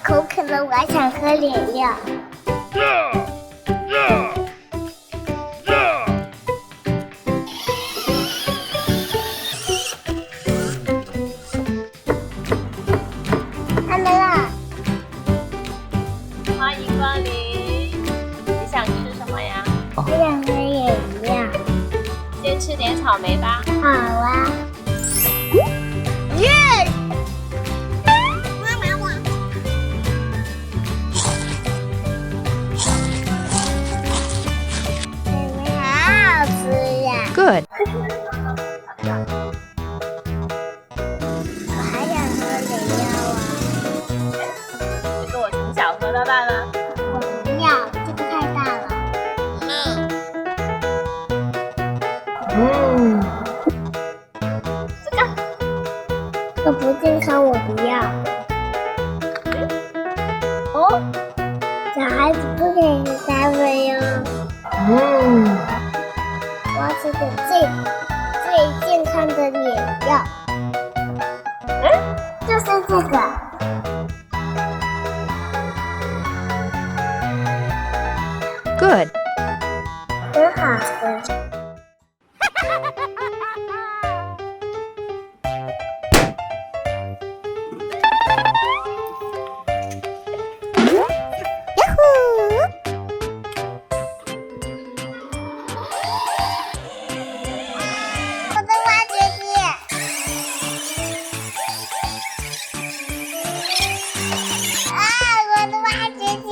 口渴了，我还想喝饮料。开门了，欢迎光临。你想吃什么呀？我想喝饮料。先吃点草莓吧。好啊。耶！Good. 我还想喝饮料啊！这个我从小喝到大了。我不要，这个太大了。这个这不健康，我不要。哦，小孩子不可以吃咖啡哟。我要吃个最健康的饮料。就是这个。Good. 很好喝。我的挖掘机。我的挖掘机。